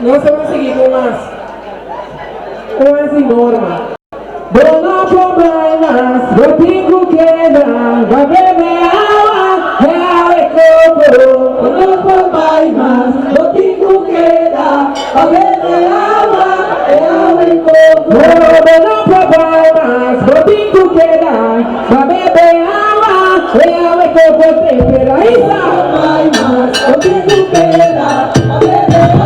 No se va a seguir más. Uma sin norma. Dona problemas, eu tenho que dar. Vai beber água, real é coco. Dona problemas, eu tenho que dar. Vai beber água, real é coco. Dona problemas, eu tenho que dar. Vai beber água, real é coco. Tempera e sal. Eu tenho que dar. Vai beber água.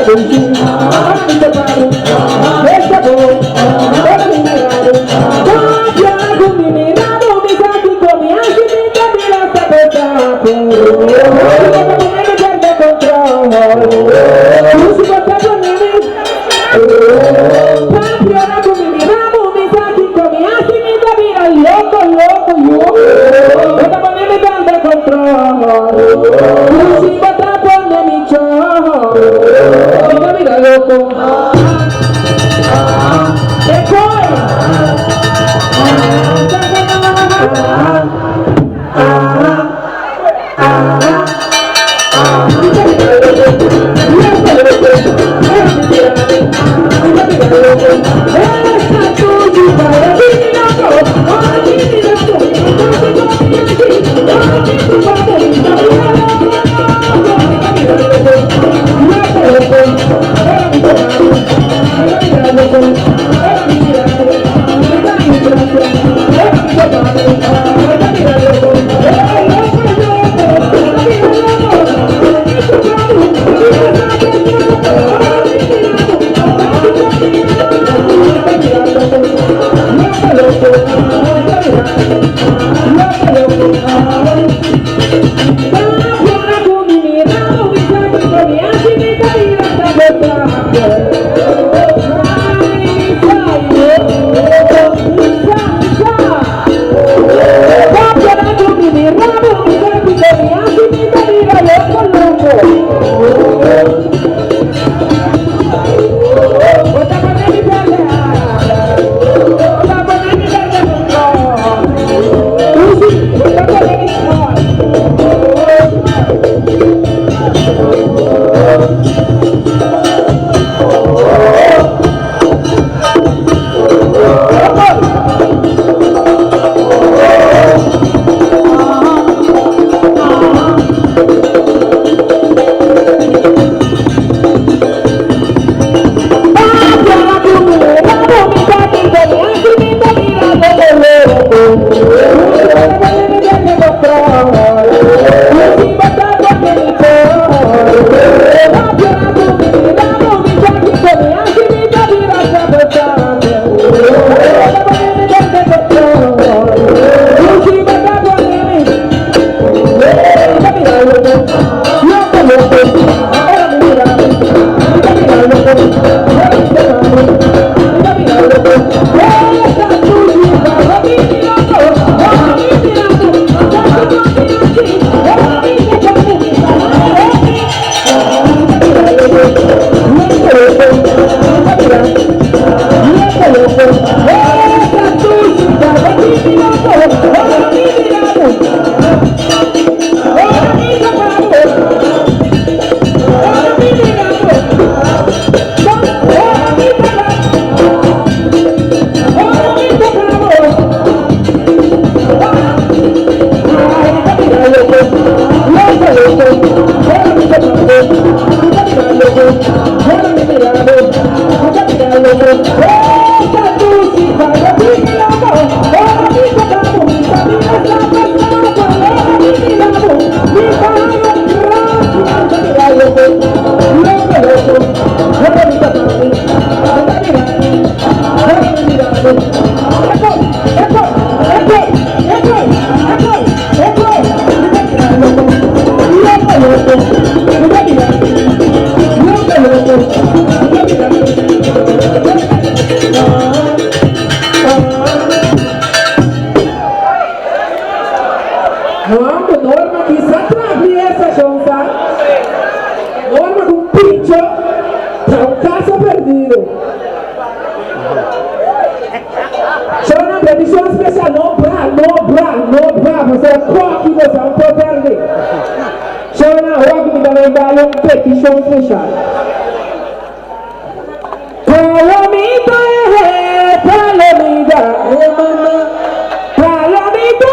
Thank you. Vamos, Norma, que se atraviesa, Jonsa. Norma con un pincho para un caso perdido. Shona, petición especial, no bra, você é coque, você não pode perder. Shona, hoje me dá uma petição especial. Palomita, palomita, palomita,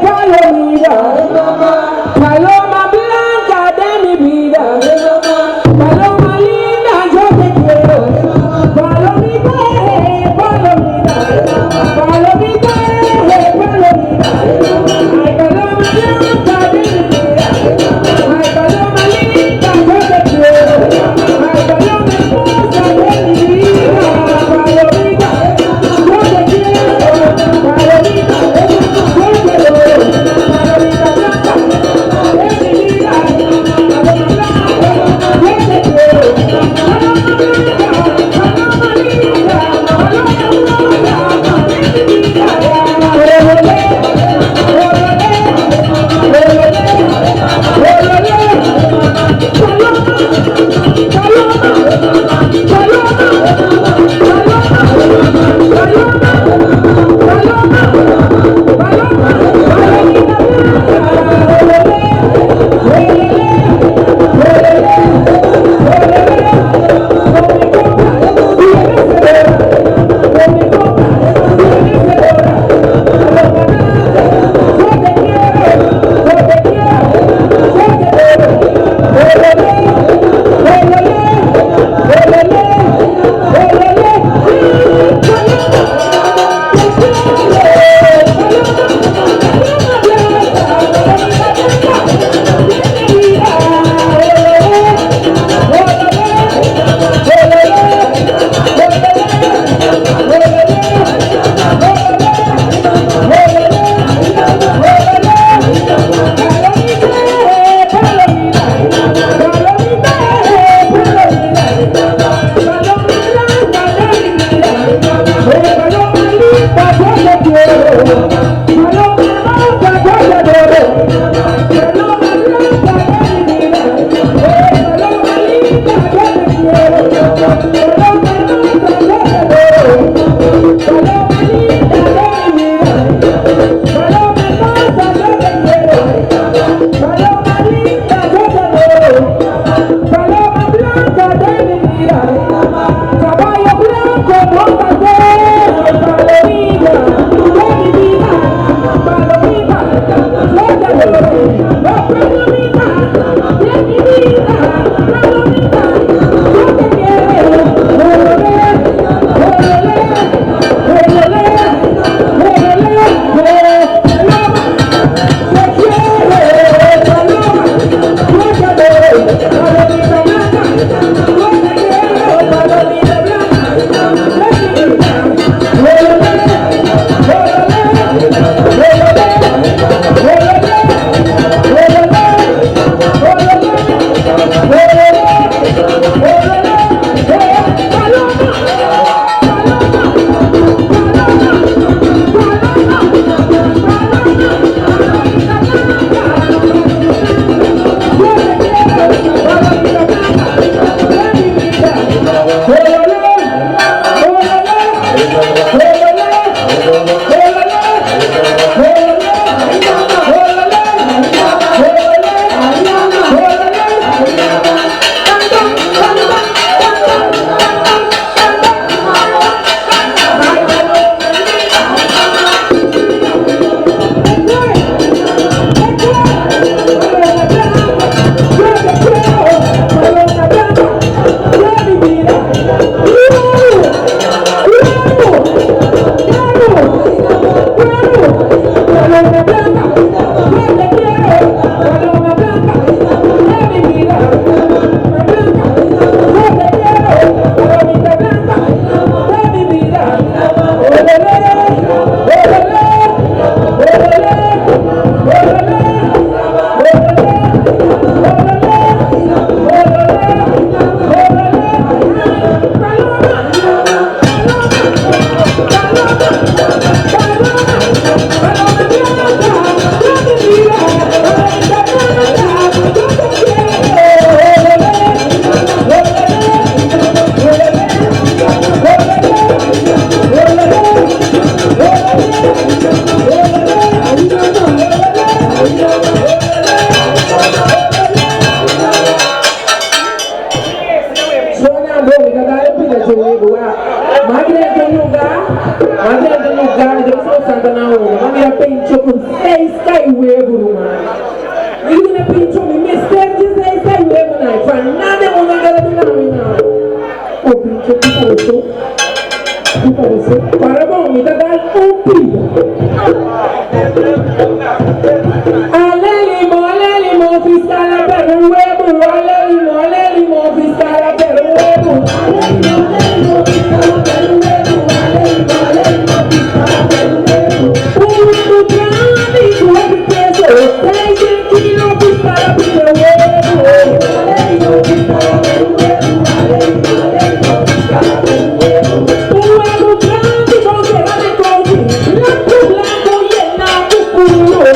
palomita, paloma blanca de mi vida, paloma linda, yo te quiero, palomita, palomita, palomita, palomita, ay paloma blanca de mi vida, ay paloma linda, yo te quiero, ay paloma hermosa de mi vida, palomita, yo te quiero, palomita, yo te quiero, palomita blanca. do lugar, Deus não santa na uma. Mas minha pintou com 6 caiuebos, mano. E ele pintou me mistério de 6 caiuebos, né? Foi nada de uma galera de lá, o pintou que pareceu. Para bom, me dá um pido. Alelimo, fiscal a perro huevo. Alelimo, fiscal a perro huevo. Alelimo, fiscal a perro huevo. Un huevo grande y suave peso. 6 kilos, fiscal a perro huevo. Alelimo, fiscal a perro huevo. Alelimo, fiscal a perro huevo. Un huevo grande con cera de coche. Blanco y el naco puro.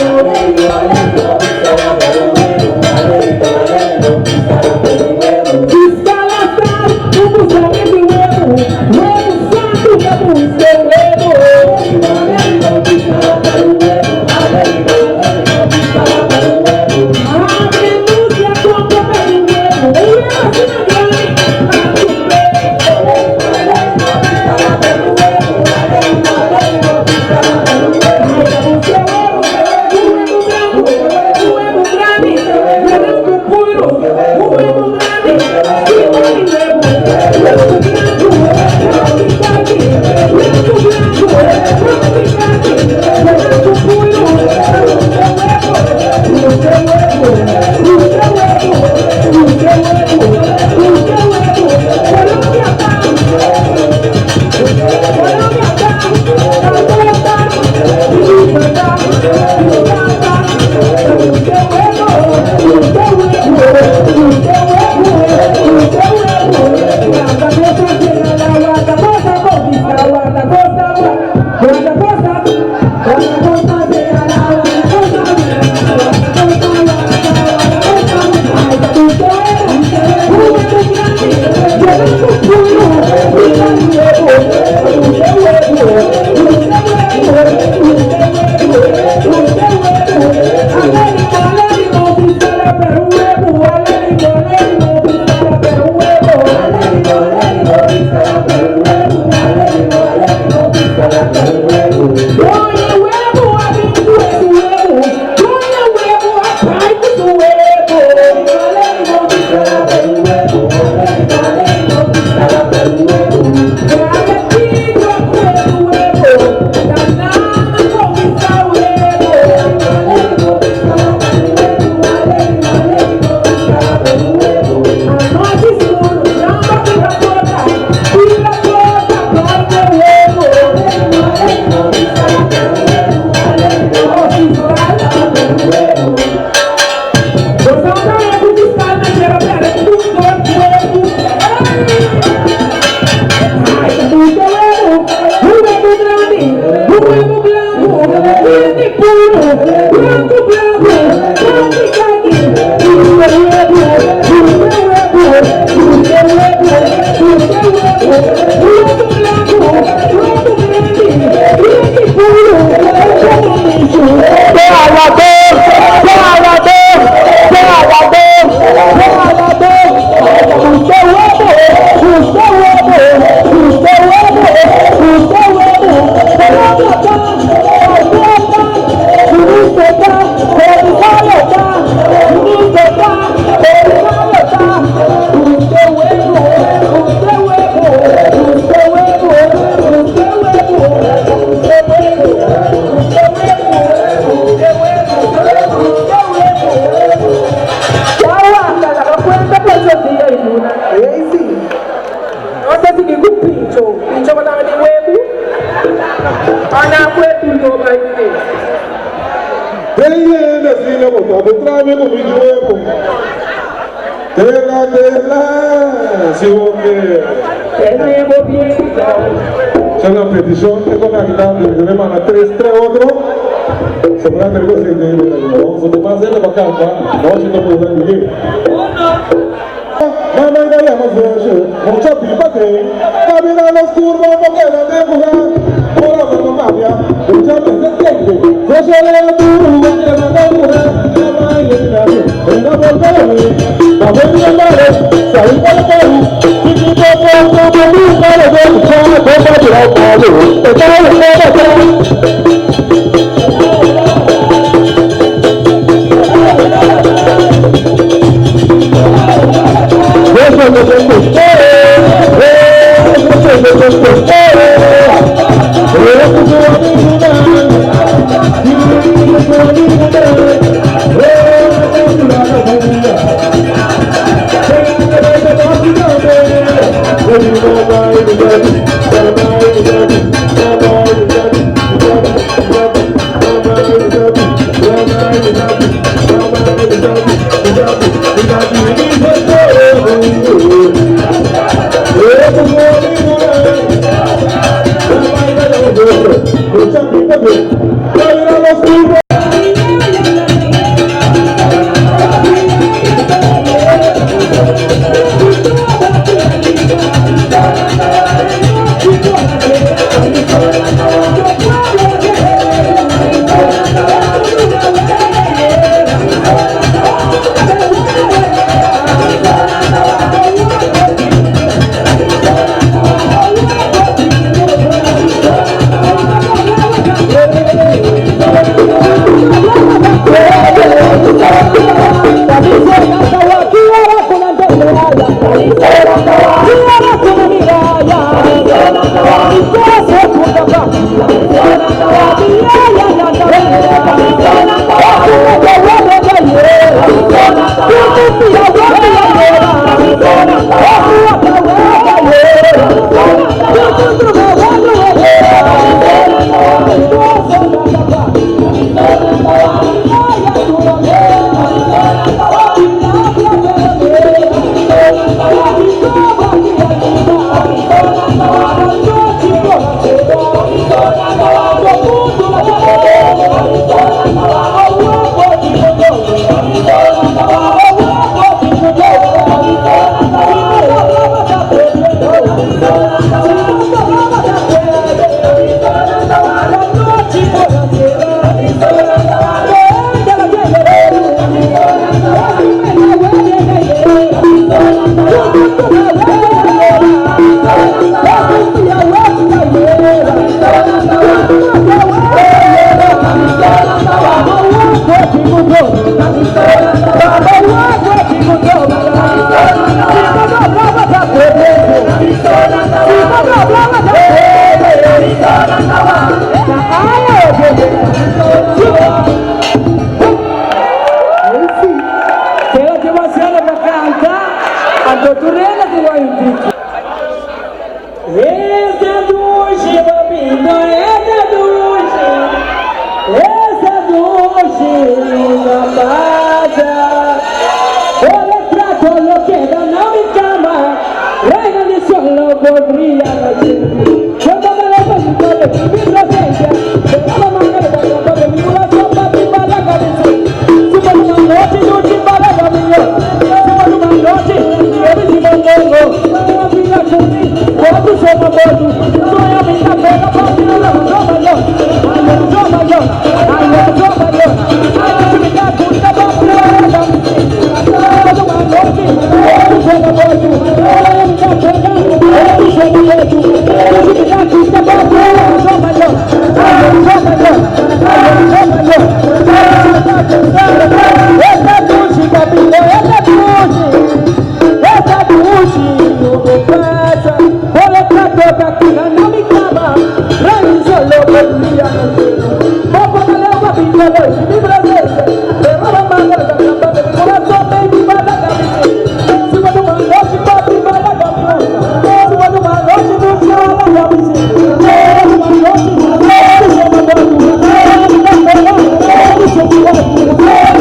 C'è una petizione con la chitarra di rimane 3 otro. Sembra che così no, se tu fai la vacanza, no ci non puoi venire. Ma noi dobbiamo fare, non c'è più perché cammina allo scuro, ma che la devo ora non cambia, non c'è più tempo. Se c'è la tua, che la devo una volta, ma voglio andare, sai qual è? Ti dico poco, ma tu fai Thank you.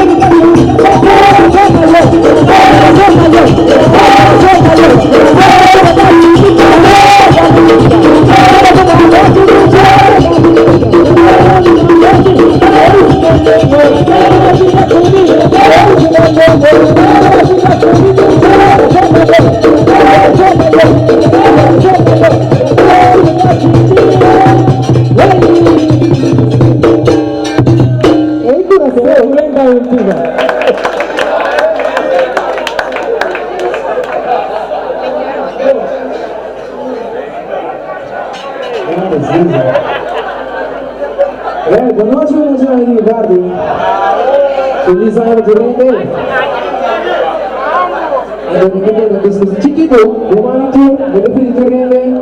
boa noite, vamos lá, Ricardo. Feliz ano de rende. Chiquito, Romanito, benefício de rende.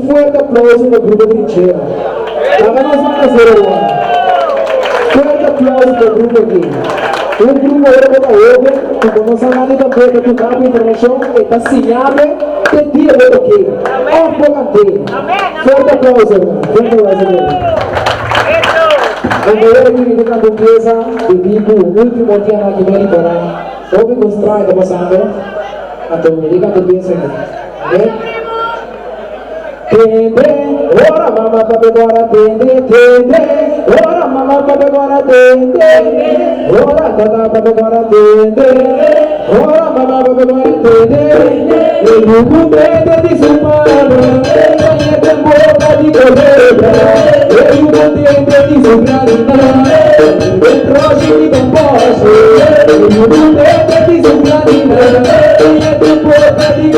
Forte aplauso no grupo Trincheira. Agora nós vamos fazer agora. Forte aplauso no grupo aqui. Grupo agora para hoje, que nós falamos de também que o campo internacional está assinado de dia de aqui. Forte aplauso, forte aplauso. A maioria de cada empresa de tipo, o último dia na que vai para houve construir da passando, então me diga tudo isso aqui, tende, ora mama papai agora tende, ora mama papai agora tende, ora tata papai agora tende, ora mama papai agora tende, e o mundo de sumana, é de boca de colega. Eu vou ter que desubrar dentro de mim posso. Eu vou ter que desubrar dentro de boca de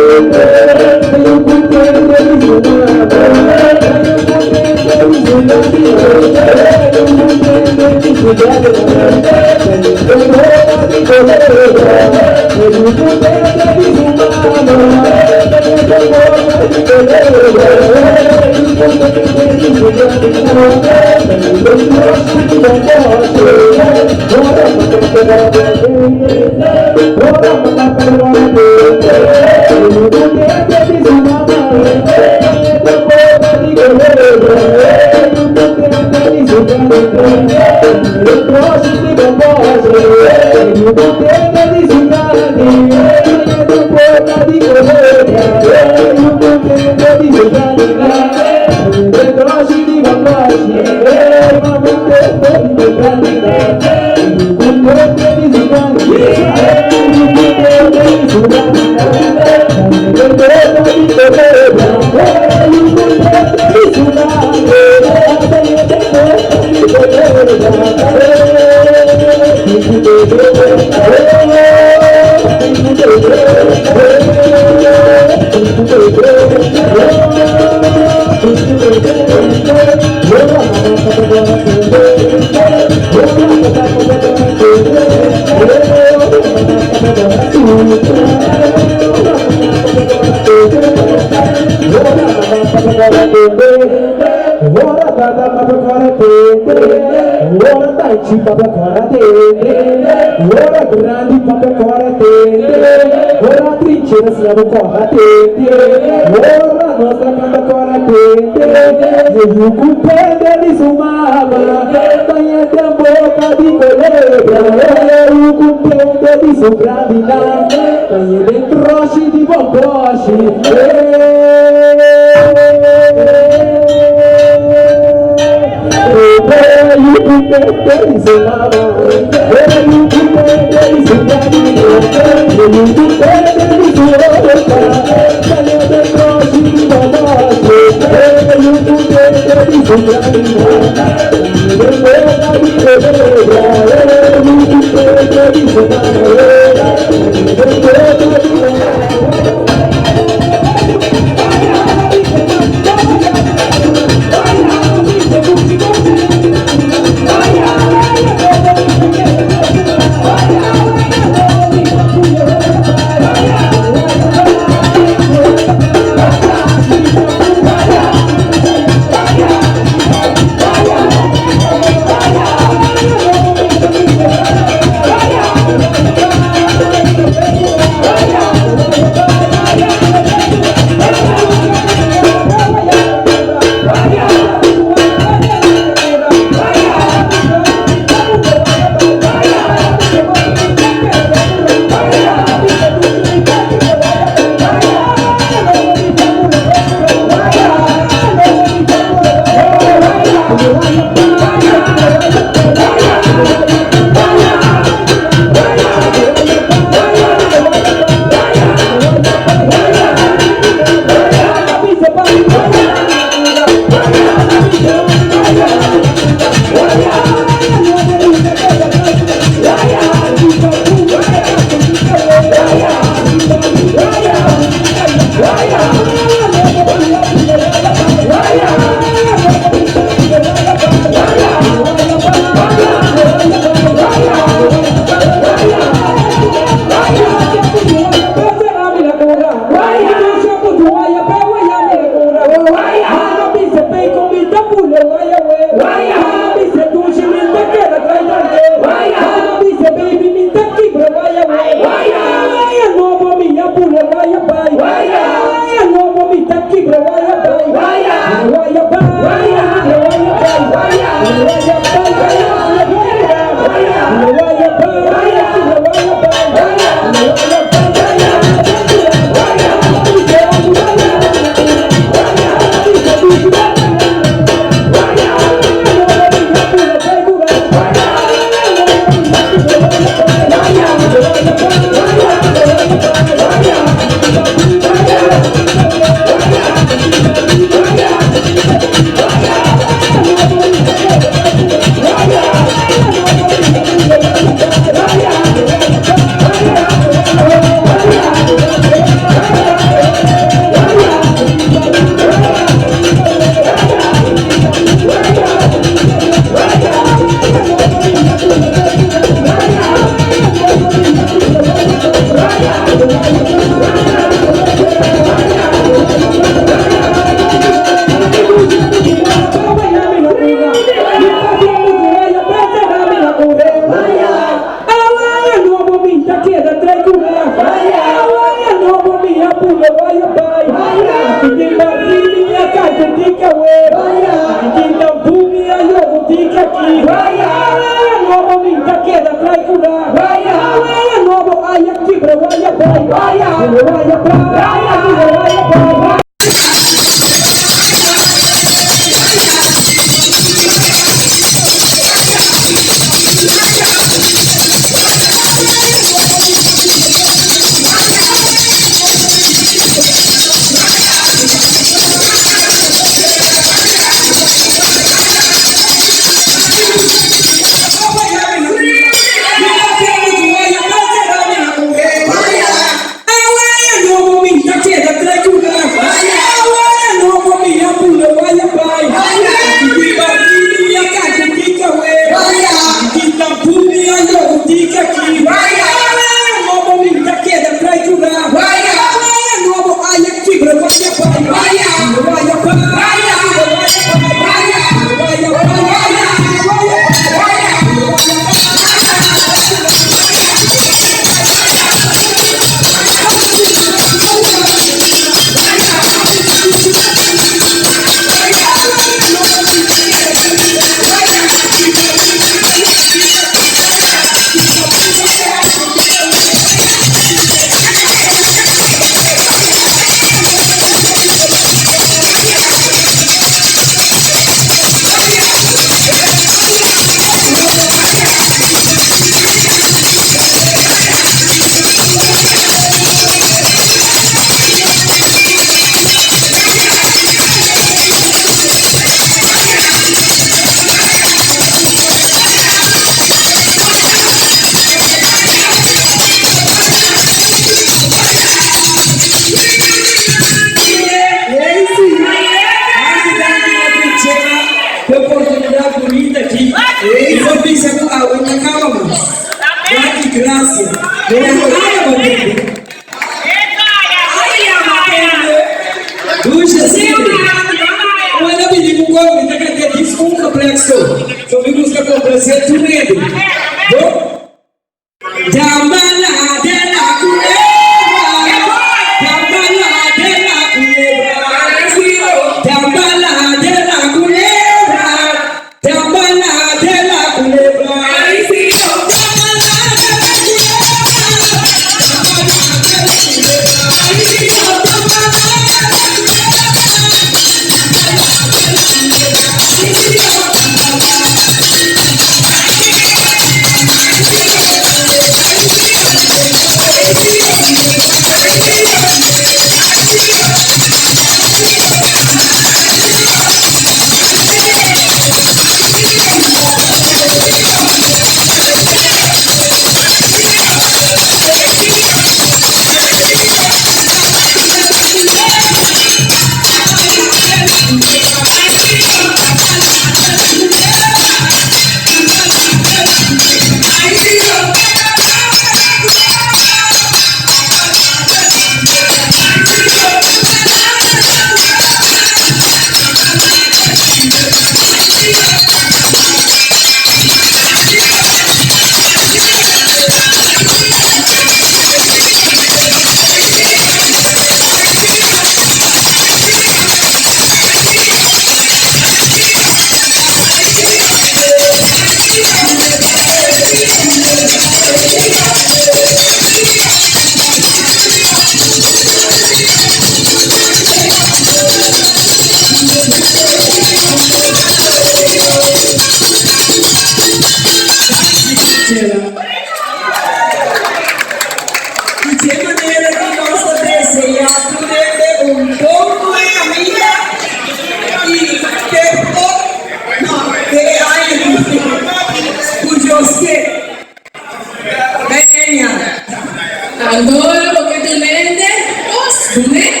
Allora lo che tu vende? Costume?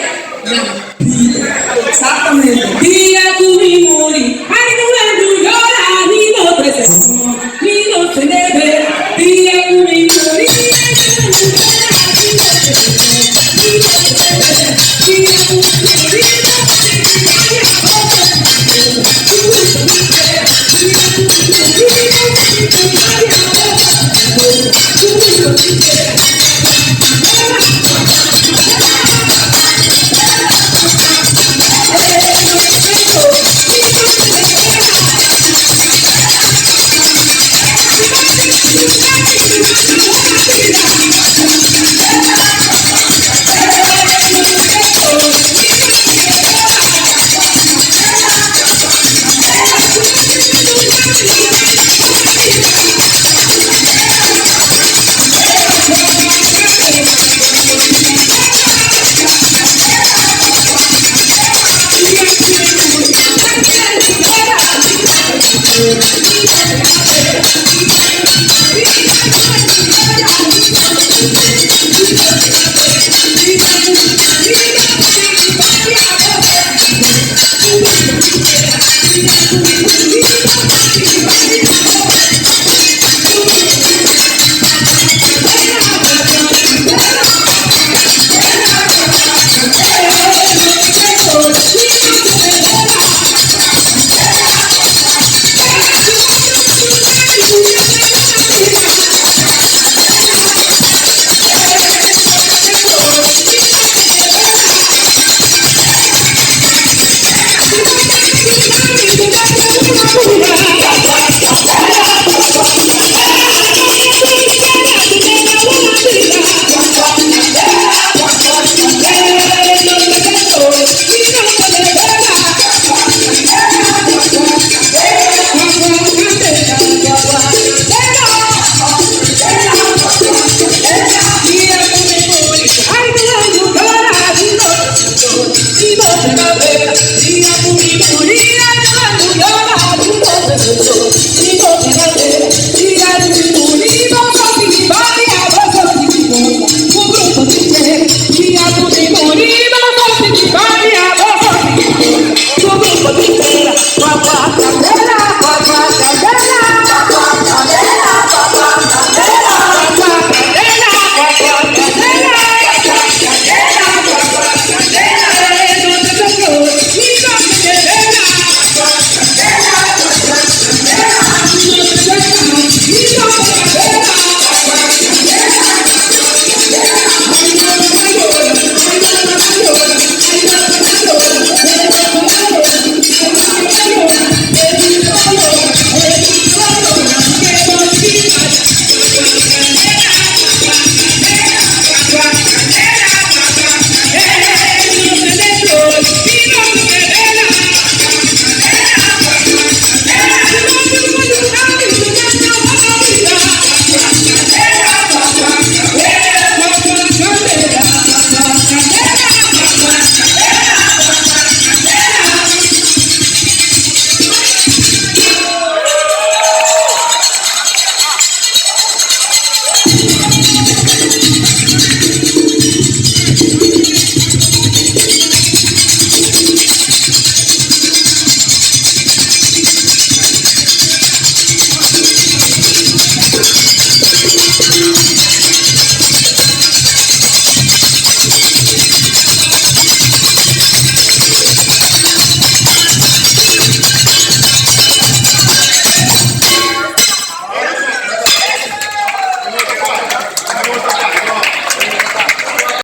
Esattamente. Via tu mi muri, hai tu llora, ni no te se, ni no te ne